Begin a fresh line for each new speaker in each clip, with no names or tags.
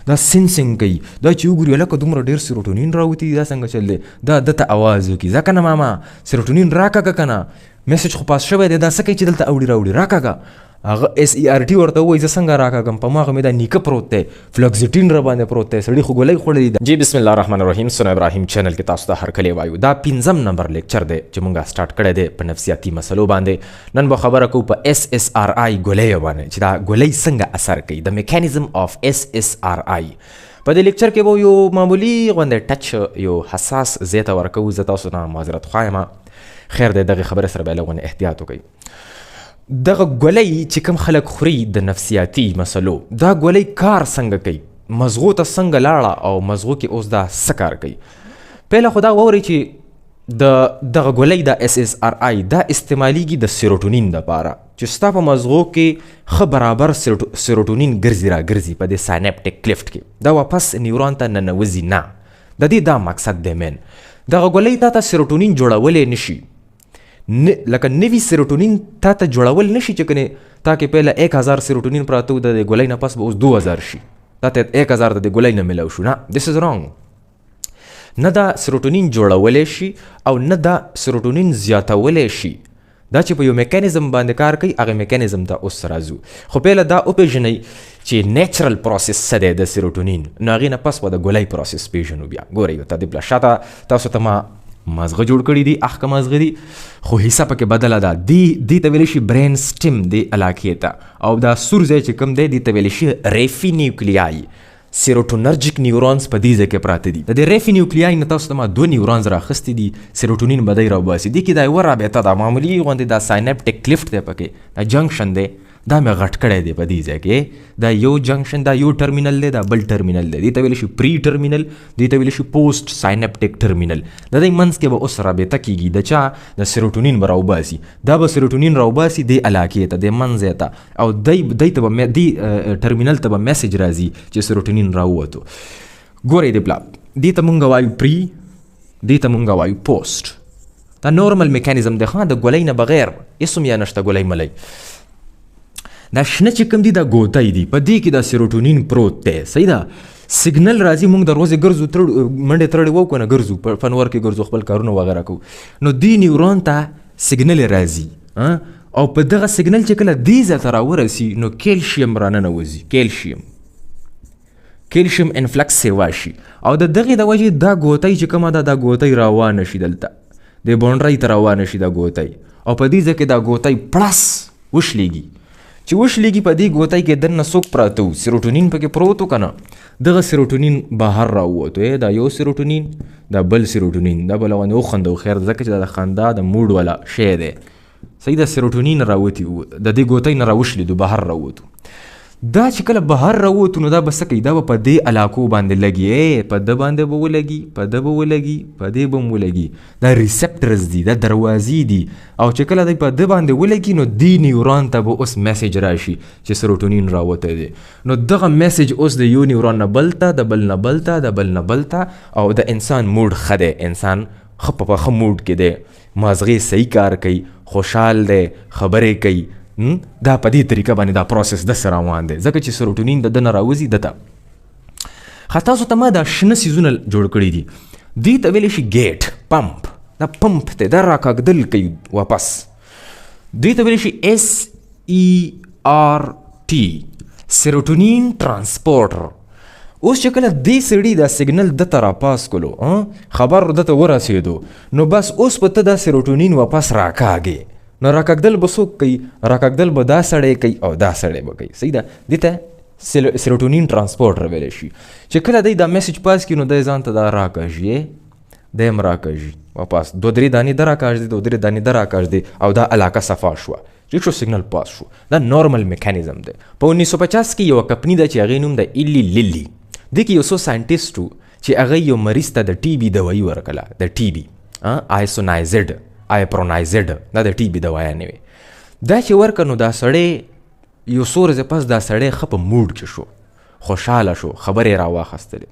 دا سینسینګ کوي، دا چې وګوري لکه دومره ډېر سیروټونین راوتي، دا څنګه چل دی، دا دته آواز وکړي ځکه نه ماما سیروټونین راکاږه که نه میسج خو پاس شوی دی، دا څه کوي چې دلته اوړي راوړي راکاږه. هغه SERT ورته وایي زه څنګه راکاږم، په ما مې دا نیکه پروت دی، فلوکسیټین را باندې پروت دی، سړي خو ګولۍ خوړلې ده. جی بسم الله الرحمن الرحیم. سنا ابراهیم چینل کې تاسو ته هرکلی وایو. دا 5م نمبر لیکچر دی چې مونږه سٹارټ کړی دی په نفسیاتي مسلو باندې. نن به خبره کوو په SSRI ګولۍ باندې چې دا ګولۍ څنګه اثر کوي، د میکانیزم اف SSRI. په دې لیکچر کې به یو معمولی غونډه ټچ یو حساس ځای ته ورکوو. زه تاسو نه معذرت خوایم، خیر دی دغه خبره سره به لږ احتیاط وکړئ. دغه ګولۍ چې کوم خلک خوري د نفسیاتي مسلو، دا ګولۍ کار څنګه کوي، مزغو ته څنګه لاړه او مزغو کې اوس دا څه کار کوي. پهله خو دا واورئ چې دغه ګولۍ د SSRI دا استعمالیږي د سیروټونین دپاره چې ستا په مزغو کې ښه برابر سیروټونین ګرځي را ګرځي په دې ساینپټک کلیفټ کې، دا واپس نیورون ته ننوځي نه. د دې دا مقصد دی مین. دغه ګولۍ تا ته سیروټونین جوړولی نشي، لکه نوی سیروټونین تا ته جوړول نشي چې کنې تا کې پهله 1000 سیروټونین پراته د دې ګولۍ نه پس به اوس 2000 شي، تا ته 1000 د دې ګولۍ نه میلاو شو. نه، دس از رانګ. نه دا سیروټونین جوړولی شي او نه دا سیروټونین زیاتولی شي. دا چې په یو میکانیزم باندې کار کوي، هغه میکانیزم ته اوس راځو. خو پهله دا وپېژنئ چې نیچرل پروسس څه دی د سیروټونین، نو هغې نه پس به د ګولۍ پروسس پېژنو. بیا ګورئ ته د شاته تاسو ته ما مازغه جوړ کړي دي، اخ که مازغه دي خو حصه پکې بدله ده. دې ته ویلی شي برین سټیم دې علاقې ته، او دا سور ځای چې کوم دی دې ته ویلی شي ریفي نیوکلیای. سیروټونرجیک نیورونز په دې ځای کې پراته دي. د دې ریفي نیوکلیای نه تاسو ته ما 2 نیورونز راخیستي دي، سیروټونین به دی راوباسي. دې کې دا یوه رابطه ده، معمولي غوندې دا ساینپټک کلیفټ دی پکې، دا جنکشن دی، دا مې غټ کړی دی په دې ځای کې. دا یو جنکشن، دا یو ټرمینل دی، دا بل ټرمینل دی. دې ته ویلی شي پری ټرمینل، دې ته ویلی شي پوسټ ساینپټک ټرمینل. د دې منځ کې به اوس رابطه کېږي د چا د سیروټونین به راوباسي. دا به سیروټونین راوباسي دې علاقې ته، دې منځ ته، او دی ته به دې ټرمینل ته به میسج راځي چې سیروټونین راووتو. ګورئ دې پلا، دې ته مونږ وایو پری، دې ته مونږ وایو پوسټ. دا نورمل میکانیزم دی، ښه د ګولۍ نه بغیر هېڅ هم یا نشته ګولۍ ملۍ. دا شنه چې کوم دي دا ګوتی دي، په دې کې دا سیروټونین پروت دی. صحیح ده، سیګنل راځي، موږ د ورځې ګرځو، منډې تړې وو که نه ګرځو، په فنور کې ګرځو، خپل کارونه وغیره کوو، نو دې نیورون ته سیګنل راځي، او په دغه سیګنل چې کله دې ځای ته راورسي نو کیلشیم راننوځي، کیلشیم انفلکس سیوا شي، او د دغې د وجې دا ګوتی چې کومه ده دا ګوتی روانه شي، دلته د باونډرۍ ته روانه شي دا ګوتی، او په دې ځای کې دا ګوتی پړس وشلیږي. چې وشلیږي په دې ګوتی کې دننه څوک پراته وو، سیروټونین پکې پروت و که نه، دغه سیروټونین بهر راووتو. دا یو سیروټونین، دا بل سیروټونین، دا بله غوندې وخندو، خیر ځکه چې دا د خندا د موډ والا شی دی. صحیح ده، سیروټونین راوتي وو، د دې ګوتی نه راوشلیدو، بهر راووتو. دا چې کله بهر راووتو نو دا به څه کوي، دا به په دې علاقو باندې لګي، په ده باندې به ولګي، په ده به ولګي، په دې به هم ولګي. دا ریسپټرز دي، دا دروازې دي، او چې کله دی په ده باندې ولګي نو دې نیورون ته به اوس میسج راشي چې سیروټونین راوتی دی. نو دغه میسج اوس د یو نیورون نه بل ته، د بل نه بل ته، د بل نه بل ته، او د انسان موډ ښه دی، انسان ښه په ښه موډ کې دی، مازغې صحیح کار کوي، خوشحال دی، خبرې کوي. دا په دې طریقه باندې دا پروسس داسې روان دی، ځکه چې سیروټونین د ده نه راوځي ده ته. تاسو ته ما دا شنه څیزونه جوړ کړي دي، دې ته ویلی شي ګیټ، پمپ. دا پمپ دی، دا راکاږدل کوي واپس. دې ته ویلی شي SERT، سیروټونین ټرانسپورټر. اوس چې کله دې سړي دا سیګنل ده ته راپاس کړو، خبر ده ته ورسېدو، نو بس اوس په ته دا سیروټونین واپس راکاږي. نو راکاږدل به څوک کوي، راکاږدل به دا سړی کوي او دا سړی به کوي. صحیح ده، دې ته سیروټونین ټرانسپورټر ویلی شي. چې کله دی دا میسج پاس کړي نو دی ځان ته دا راکاږي، دی هم راکاږي واپس، 2-3 دانې ده راکاږدي، 2-3 دانې ده راکاږدي، او دا علاقه صفا شوه، ټیک شو، سیګنل پاس شو. دا نورمل میکانیزم دی. په 1950 کې یوه کمپني ده چې هغې نوم ده ایلی لیلی. دې کې یو څو ساینټسټ وو چې هغه یو مریض ته د TB دوایي ورکړله، د TB آیسونایزډ، آیپرونایزډ، دا د TB دوایانې وې. دا چې ورکړه نو دا سړی یو څو ورځې پس دا سړی ښه په موډ کې شو، خوشحاله شو، خبرې را واخیستلې.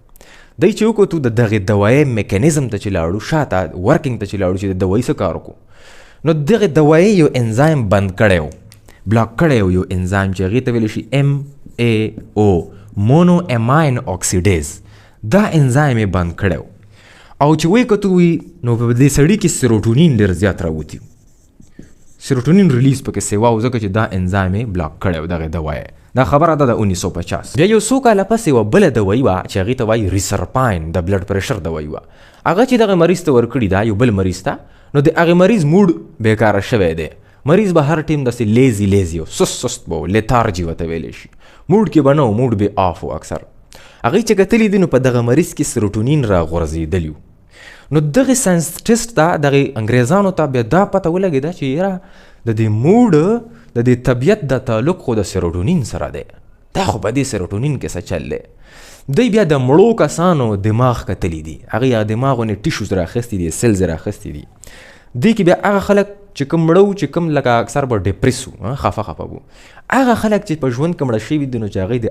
دی چې وکړو د دغې دوایي میکانیزم ته چې لاړو، شاته ورکینګ ته چې لاړو چې د دوایي څه کار وکړو، نو دغې دوایي یو انزایم بند کړی و، بلاک کړی و، یو انزایم چې هغې ته ویلی شي MAO، مونو اماین اکسیډیز دا انزایم یې بند کړی او چې وایي که ته وي نو په دې سړي کې سیروټونین ډېر زیات راوتي سیروټونین ریلیز پکې سیوا و ځکه چې دا انزایم یې بلاک کړی و دغه دوا یې دا خبره ده د 1950 بیا یو څو کاله پس یوه بله دوایي وه چې هغې ته وایي ریسرپاین د بلډ پریشر دوایي وه هغه چې دغه مریض ته ورکړي ده یو بل مریض ته نو د هغې مریض موډ بیکاره شوی دی مریض به هر ټیم داسې لیزي و سست به و لیتارجي ورته ویلی شي موډ کې به نه و موډ به آف و اکثر هغوی چې کتلي دي نو په دغه مریض کې سیروټونین راغورځېدلي نو دغه ساینسټسټ ته دغه انګریزانو ته بیا دا پته ولګېده چې یاره د دې موډ د دې طبیعت د تعلق خو د سیروټونین سره دی دا خو په دې سیروټونین کې څه چل دی دوی بیا د مړو کسانو دماغ کتلی دي هغې هغه دماغونه ټیشوز راخیستي دي سیلز راخیستي دي دې کې بیا هغه خلک چې کوم مړه چې کوم لکه اکثر به ډپریس وو خفه وو هغه خلک چې په ژوند کې مړه شوي دي نو چې هغوی د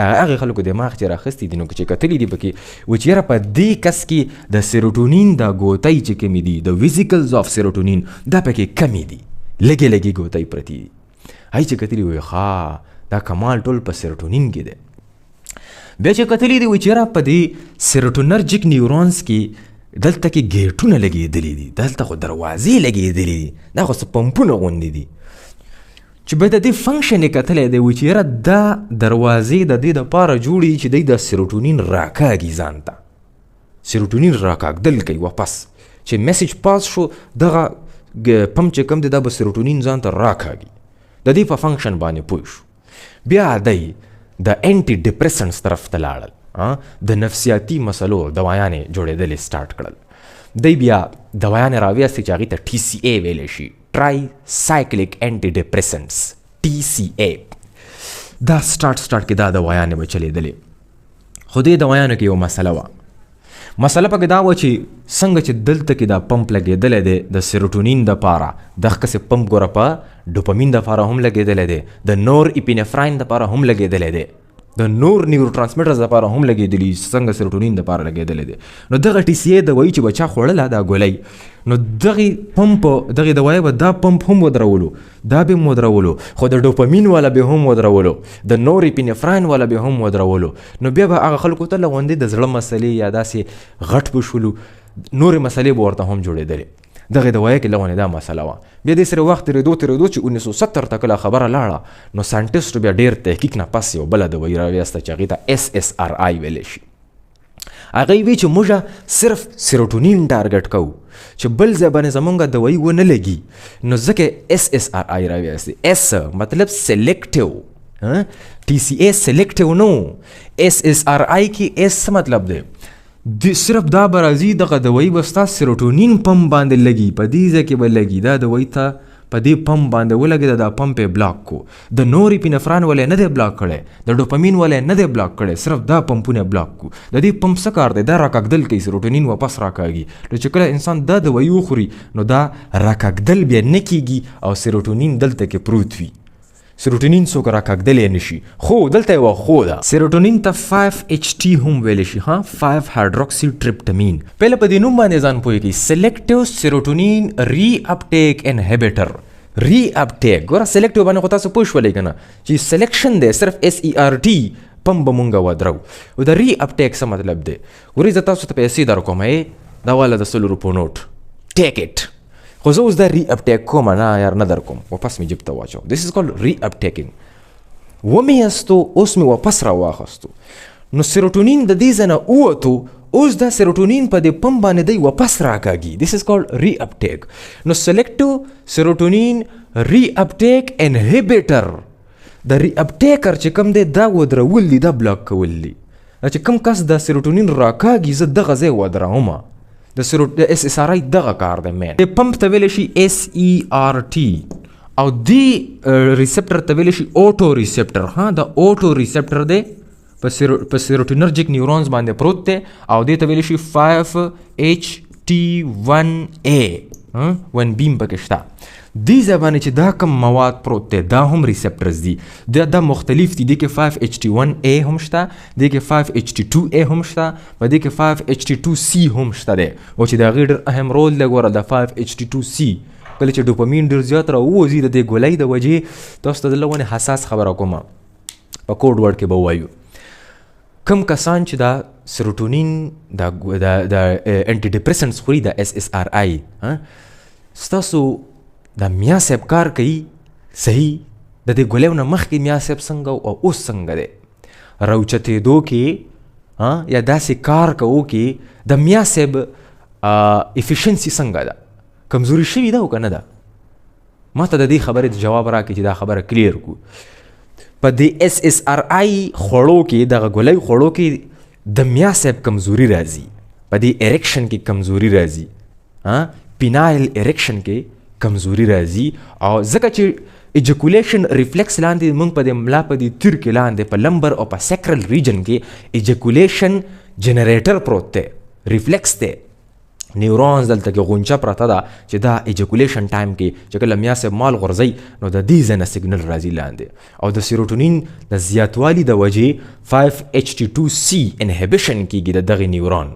هغې خلکو دماغ چې راخیستي دي نو چې کتلي دي پکې و چې یاره په دې کس کې د سیروټونین دا ګوتۍ چې کمې دي د ویزیکلز آف سیروټونین دا پکې کمې دي لږې ګوتۍ پرتې دي هغوی چې کتلي وایي ښه دا کمال ټول په سیروټونین کې دی بیا چې کتلي دي وایي چې یاره په دې سیروټونرجیک نیورونز کې دلته کې ګیټونه لګېدلي دي دلته خو دروازې لګېدلي دي دا خو څه پمپونه غوندې دي چې بیا د دې فنکشن یې کتلی دی وایي چې یاره دا دروازې د دې دپاره جوړي چې دی د سیروټونین راکاږي ځان ته سیروټونین راکاږدل کوي واپس چې میسیج پاس شو دغه پمپ چې کوم دی دا به سیروټونین ځان ته راکاږي د دې په فنکشن باندې پوه شو بیا دی د انټي ډپریسنټس طرف ته لاړل د نفسیاتي مسلو دوايانې جوړېدلې سټارټ کړل دی بیا دوايانې راویاستې چې هغې ته ټي سی اے ویلی شي ټرای سایکلیک انټي ډپریسنټس ټي سی اے دا سټارټ کې دا دوايانې به چلېدلې خو دې دوايانو کې یو مسله وه مسله پکې دا وه چې څنګه چې دلته کې دا پمپ لګېدلی دی د سیروټونین دپاره دغسې پمپ ګوره په ډوپامین دپاره هم لګېدلی دی د نور اپینفراین دپاره هم لګېدلی دی د نور نیورو ترانسمیټرز دپاره هم لګېدلي څنګه سیروټونین دپاره لګېدلی دی نو دغه ټي سی اے دوایي چې به چا خوړله دا ګولۍ نو دغې پمپ دغې دوایي به دا پمپ هم ودرولو دا به هم ودرولو خو د ډوپامین والا به هم ودرولو د نور اپینفراین والا به هم ودرولو نو بیا به هغه خلکو ته لغوندې د زړه مسلې یا داسې غټ به شولو نورې مسلې به ورته هم جوړېدلې دغه دوایي کې لغونې دا مسله وه بیا دې سره وخت تېرېدو چې 1970 ته کله خبره لاړه نو ساینټسټو بیا ډېر تحقیق نه پس یو بله دوایي راویسته چې هغې ته SSRI ویلی شي هغوی وی چې موږ صرف سیروټونین ټارګټ کوو چې بل ځای باندې زمونږ دوایي ونه لګي نو ځکه SSRI راویستې اس مطلب سلیکټیو ټي سی اے سلیکټیو نو SSRI کې اس مطلب دی صرف دا به راځي دغه دوایي به ستا سیروټونین پمپ باندې لګي په دې ځای کې به لګي دا دوایي ته په دې پمپ باندې ولګېده دا پمپ یې بلاک کو د نور اپینفران والا نه دی بلاک کړی د ډوپامین والا نه دی بلاک کړی صرف دا پمپونه بلاک کو د دې پمپ څه کار دی دا راکاږدل کوي سیروټونین واپس راکاږي نو چې کله انسان دا دوایي وخوري نو دا راکاږدل بیا نه کېږي او سیروټونین دلته کې پروت وي سیروټونین څوک راکاږدلی نه شي خو دلته یوه خو ده سیروټونین ته 5HT هم ویلی شي 5 هایدروکسي ټریپټامین پهله په دې نوم باندې ځان پوهېږي سلیکټیو سیروټونین ری اپټیک انهبیټر ری اپټیک ګوره سلیکټیو باندې خو تاسو پوه شولی که نه چې سلیکشن دی صرف SERT پم به مونږ ودرو او د ری اپټیک څه مطلب دی ورې زه تاسو ته پیسې در کوم دا والا د 100 روپو نوټ ټیک اټ خو زه اوس دا ری اپټیک کوم نه یار نه در کوم واپس مې جیب ته واچو دس از کالډ ری اپټیکینګ ومې استو اوس مې واپس را واخستو نو سیروټونین د دې ځای نه ووتو اوس دا سیروټونین په دې پمپ باندې دی واپس راکاږي دس از کالډ ری اپټیک نو سلیکټیو سیروټونین ری اپټیک انهبیټر د ری اپټیکر چې کوم دی دا ودرول دي دا بلاک کول دي چې کوم کس دا سیروټونین راکاږي زه دغه ځای ودرومه د SSRI دغه کار دی مین د پمپ ته ویلی شي SERT او دی ریسپټر ته ویلی شي اوټو ریسپټر د اوټو ریسپټر دی په سیروټونرجیک نیورونز باندې پروت دی او دې ته ویلی شي 5HT1A 1 پکې شته دې ځای باندې چې دا کم مواد پروت دی دا هم ریسپټرز دي دا مختلف دي دې کې 5HT1A هم شته دې کې 5HT2A هم شته په دې کې 5HT2C هم شته دی او چې د هغې ډېر اهم رول دی ګوره د 5HT2C کله چې ډوپامین ډېر زیات راووځي د دې ګولۍ د وجې تاسو ته د لږ حساس خبره کومه په کوډ ورډ کې به ووایو کم کسان چې دا سیروټونین د انټي ډیپریسنټس خوري د اس اس ار آی ستاسو دا میا صاحب کار کوي صحیح د دې ګولیو نه مخکې میا صاحب څنګه او اوس څنګه دی راوچتېدو کې یا داسې کار کوو کې د میا صاحب افیشنسي څنګه ده کمزوري شوي ده او که نه ده ما ته د دې خبرې جواب راکړي چې دا خبره کلیر کړو په دې اس اس ار آی خوړو کې دغه ګولۍ خوړو کې د میا صاحب کمزوري راځي په دې اریکشن کې کمزوري راځي پینایل اریکشن کې کمزوري راځي او ځکه چې ایجیکولیشن ریفلیکس لاندې موږ په دې ملا په دې تیر کې لاندې په لمبر او په سیکرل ریجن کې ایجیکولیشن جنریټر پروت دی ریفلیکس دی نیورونز دلته کې غونچه پرته ده چې دا ایجیکولیشن ټایم کې چې کله میا صاحب مال غورځي نو د دې ځای نه سیګنل راځي لاندې او د سیروټونین د زیاتوالي د وجې 5-HT2C انهبیشن کېږي د دغه نیورون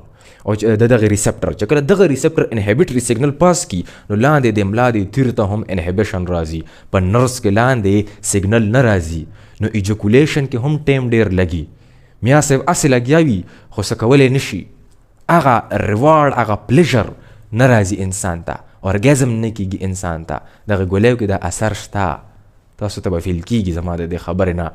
او د دغه ریسپټر چې کله دغه ریسپټر انهبیټري سیګنل پاس کی نو لاندې د ملا د تیر ته هم انهبیشن راځي په نرس کې لاندې سیګنل نه راځي نو ایجیکولیشن کې هم ټایم ډیر لګي میا صاحب اسې لګیاوي خو څه کولی نشي هغه ریوارډ هغه پلیژر نه راځي انسان ته اورګازم نه کېږي انسان ته دغه ګولیو کې د اثر شته تاسو ته به فیل کېږي زما د دې خبرې نه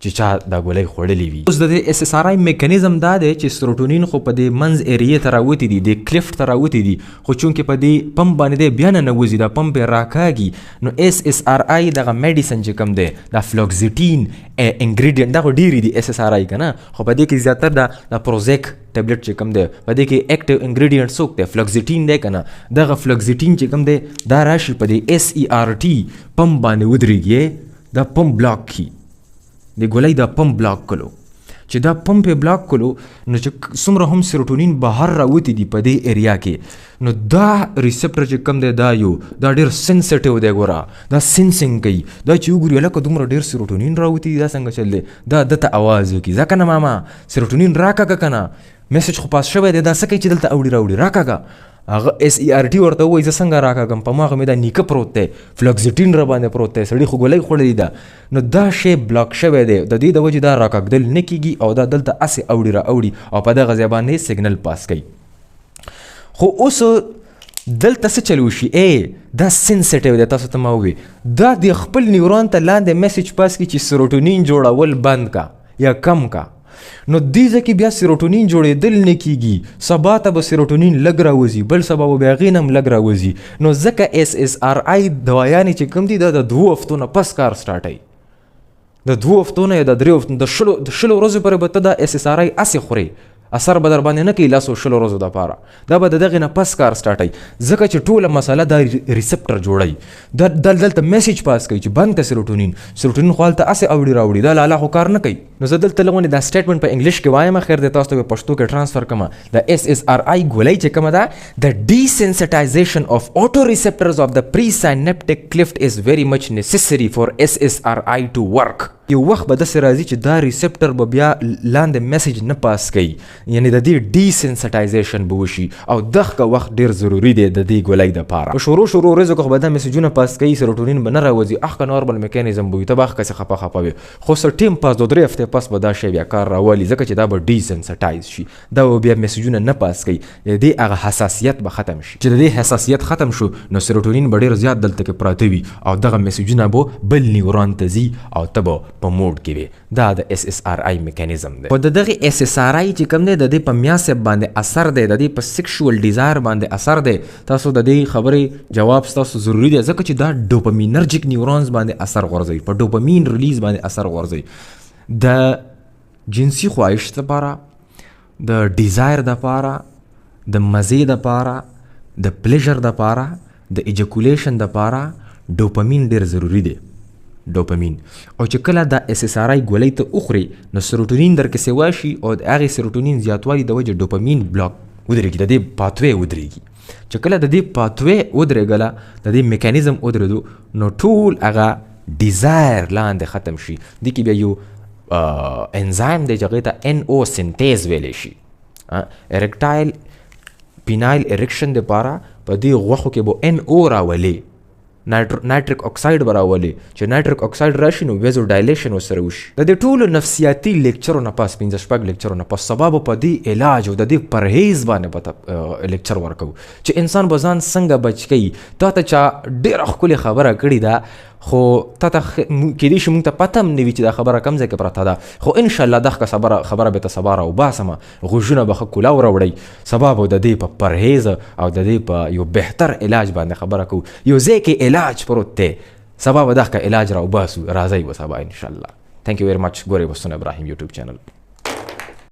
چې چا دا ګولۍ خوړلې وي اوس د دې اس اس ار آی میکانیزم دا دی چې سیروټونین خو په دې منځ ایریې ته راوتي دي د کلیفټ ته راوتي دي خو چونکې په دې پمپ باندې دی بیا نه نوځي دا پمپ یې راکاږي نو اس اس ار آی دغه میډیسن چې کوم دی دا فلوکزیټین انګریډینټ دا خو ډېرې دي اس اس ار آی که نه خو په دې کې زیاتر دا پروزیک ټیبلټ چې کوم دی په دې کې اکټیو انګریډینټ څوک دی فلوکزیټین دی که نه دغه فلوکزیټین چې کوم دی دا راشي په دې اس ای آر ټي پمپ باندې ودرېږي دا پمپ بلاک کي د ګولۍ دا پمپ بلاک کلو چې دا پمپ یې بلاک کلو نو چې څومره هم سیروټونین بهر راوتي دي په دې ایریا کې نو دا ریسپټر چې کوم دی دا ډېر سینسټیو دی ګوره دا سینسینګ کوي دا چې وګوري هلکه دومره ډېر سیروټونین راوتي دي دا څنګه چل دی دا دته اواز وکړي ځه که نه ماما سیروټونین راکاږه که نه میسج خو پاس شوی دی دا څه کوي چې دلته اوړي راوړي راکاږه هغه اس ای آر ټي ورته وایي زه څنګه راکاږم په ماغه مې دا نیکه پروت دی فلوکزیټین را باندې پروت دی سړي خو ګولۍ خوړلې ده نو دا شی بلاک شوی دی د دې د وجې دا راکاږدل نه کېږي او دا دلته هسې اوړي را اوړي او په دغه ځای باندې سیګنل پاس کوي خو اوس دلته څه چل وشي دا سینسټیو دی تاسو ته ما ووایي دا د خپل نیورون ته لاندې میسج پاس کړي چې سیروټونین جوړول بند کا یا کم کا نو دې ځای کې بیا سیروټونین جوړېدل نه کېږي سبا ته به سیروټونین لږ راوځي بل سبا به بیا هغې نه هم لږ راوځي نو ځکه اس اس ار آی دوايانې چې کوم دي دا د 2 هفتو نه پس کار سټارټوي د 2 هفتو نه یا د 3 هفتو د شلو ورځو پورې به ته دا اس اس ار آی هسې خورې اثر به در باندې نه کوي لسو شلو ورځو دپاره دا به د دغې نه پس کار سټارټوي ځکه چې ټوله مسله دا ریسپټر جوړوي دلته میسج پاس کوي چې بند که سیروټونین خو هلته هسې اوړي راوړي دا لالا خو کار نه کوي نو زه دلته لغونې دا سټیټمنټ په انګلیش کې وایم خیر دی تاسو ته په پښتو کې ټرانسفر کړم د اس اس ار آی ګولۍ چې کومه ده د ډیسنسټایزیشن اف اوټو ریسپټرز اف د پری ساینپټیک کلیفټ از ویری مچ نیسیسري فار اس اس ار آی ټو ورک یو وخت به داسې راځي چې دا ریسپټر به بیا لاندې میسج نه پاس کوي یعنی د دې ډیسنسټایزیشن به وشي او دغه وخت ډېر ضروري دی د دې ګولۍ دپاره په شروع ورځو کې خو به دا میسجونه پاس کوي سیروټونین به نه راوځي اخ که نارمل میکانیزم به وي ته به اخ کسې خفه وي خو څه ټیم پاس 2-3 هفتې پس به دا شی بیا کار راولي ځکه چې دا به ډیسنسټایز شي دا به بیا میسجونه نه پاس کوي د دې هغه حساسیت به ختم شي چې د دې حساسیت ختم شو نو سیروټونین به ډېر زیات دلته کې پراته وي او دغه میسجونه به بل نیورون ته ځي او ته به په موډ کې وي دا د اس اس ار آی میکانیزم دی خو د دغه اس اس ار آی چې کوم دی د دې په میا صاحب باندې اثر دی د دې په سیکشوال ډیزایر باندې اثر دی تاسو د دې خبرې جواب ستاسو ضروري دی ځکه چې دا ډوپامینرجیک نیورونز باندې اثر غورځوي په ډوپامین ریلیز باندې اثر غورځوي د جنسي خواهش دپاره د ډیزایر دپاره د مزې دپاره د پلیژر دپاره د ایجیکولیشن دپاره ډوپامین ډېر ضروري دی ډوپامین او چې کله دا اس اس ار آی ګولۍ ته وخوري نو سیروټونین درکسې واشي او د هغې سیروټونین زیاتوالي د وجې ډوپامین بلاک ودرېږي د دې پاتوی ودرېږي چې کله د دې پاتوی ودرېږله د دې میکانیزم ودرېدو نو ټول هغه ډیزایر لاندې ختم شي دې کې بیا یو انزایم دی چې هغې ته ان او سنتیز ویلی شي اریکټایل پینایل اریکشن دپاره په دې غوښو کې به ان او راولي نایټریک اکساید به راولي چې نایټریک اکساید راشي نو ویزو ډایلیشن ورسره وشي. د دې ټولو نفسیاتي لیکچرو نه پاس 15 لیکچرو نه پاس سبا به په دې علاج او د دې پرهیز باندې به لیکچر ورکو چې انسان به ځان څنګه بچ کوي. تا ته چا ډېره ښکلې خبره کړې ده خو تا ته کیدای شي موږ ته پته هم نه وي چې دا خبره کوم ځای کې پرته ده، خو انشاءالله دغه خبره به ته سبا راوباسمه، غوږونه به ښه کولاو راوړئ. سبا به د دې په پرهیز او د دې په یو بهتر علاج باندې خبره کوو. یو ځای کې علاج پروت دی، سبا به دغه علاج راوباسو. راځئ به سبا انشاءالله. تھینک یو ویری مچ. ګورئ بستون ابراهیم یوټیوب چینل.